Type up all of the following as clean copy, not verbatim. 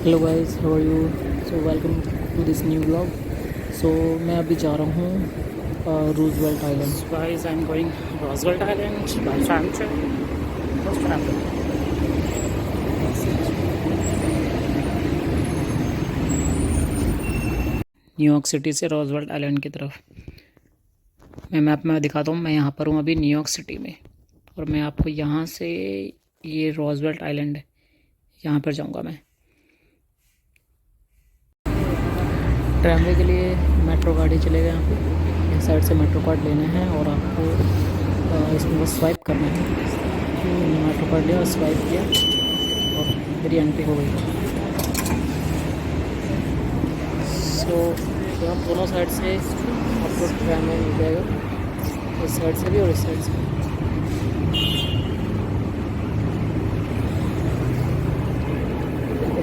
Hello guys, how are you? So welcome to this new blog. So मैं अभी जा रहा हूँ Roosevelt island. Guys, I'm going Roosevelt Island by tram train. What's tram train? New York city से Roosevelt island की तरफ। मैं map में दिखाता हूँ। मैं यहाँ पर हूँ अभी न्यूयॉर्क सिटी में, और मैं आपको यहाँ से, ये रोजवेल्ट आइलैंड है, यहाँ पर जाऊँगा मैं। ट्रैमवे के लिए मेट्रो गाड़ी चलेगा यहाँ पे। इस साइड से मेट्रो कार्ड लेना है और आपको इसमें बस स्वाइप करना है। मैंने मेट्रो कार्ड लिया और स्वाइप किया और मेरी एंट्री हो गई। सो यहाँ दोनों साइड से आपको ट्रैमवे मिल जाएगा, इस साइड से भी और इस साइड से।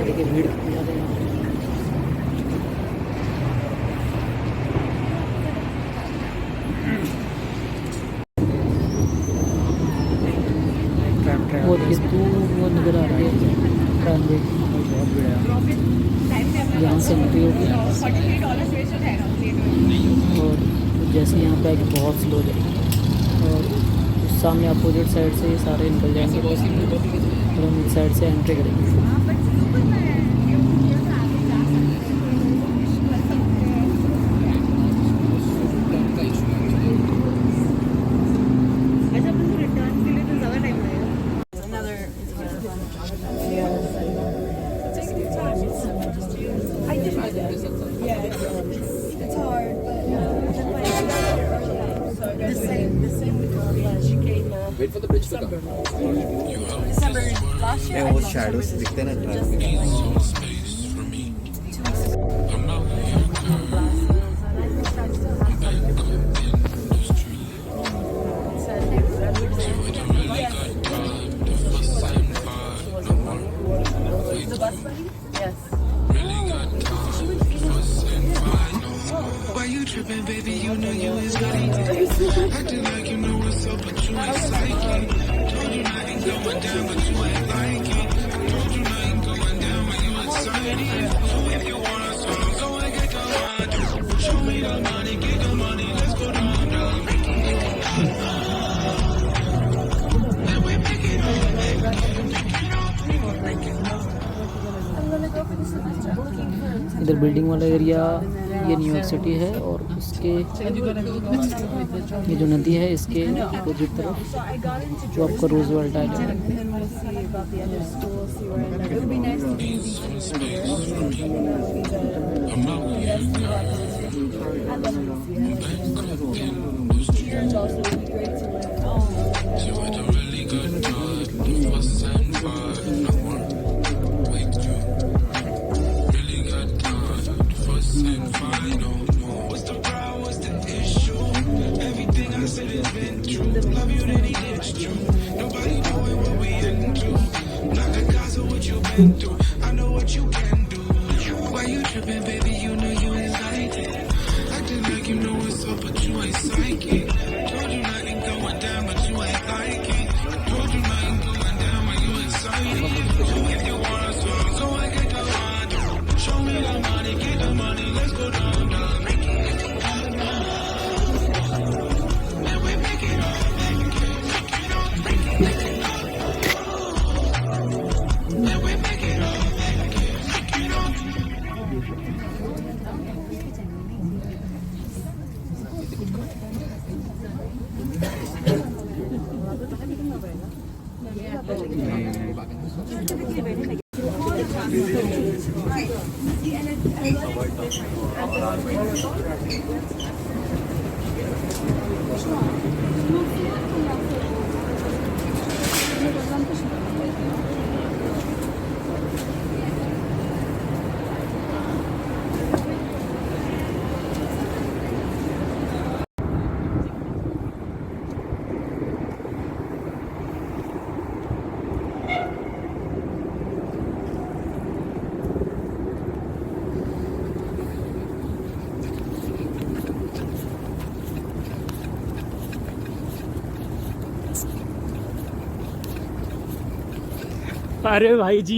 देखिए भीड़ कितनी ज़्यादा है यहाँ पे। वो वो नज़र आ रही है ट्रैमवे, यहाँ से एंट्री होगी और जैसे यहाँ पे आके बहुत स्लो जाएगी और उस सामने अपोजिट साइड से ये सारे निकल जाएंगे और हम इस साइड से एंट्री करेंगे। Wait for the bridge to come. December last year. वो shadows दिखते हैं ना traffic The bus buddy? Yes. Why you tripping, baby? You know you is good. Acting like you know what's up, but you ain't psychic. Told you not ain't going down, but you ain't like it. Told you not ain't going down, but you excited. So if you want a song, go and get the money. Show me the money, get the money, let's go down, down. Then we pick it up, I'm gonna go for the semester. I'm looking for इधर building वाला area ये New York city है और उसके ये जो नदी है इसके अपोजिट तरफ जो आपका रूजवेल्ट आइलैंड है। and we'll see about the other schools, see where I It would be nice to be in DC for years. I love DC. Church also would be great to live. she with a really good job. The fuss and fight, no more. Wait, you really got time. The fuss and fight, no more. What's the problem? What's the issue? Everything I said has been true. Love you, then it's true. Nobody knowing what we into. Not a cause of what you've been through. I know what you can do. Why you tripping, baby? You know you ain't like it. Acting like you know what's up, but you ain't psychic. Told you nothing going down, but you ain't like it. Told you nothing going down, but you excited. So if you want a song, go and get the money. Show me the money, get the money, let's go down, down. Then we make it up. Then we make it up. अरे भाई जी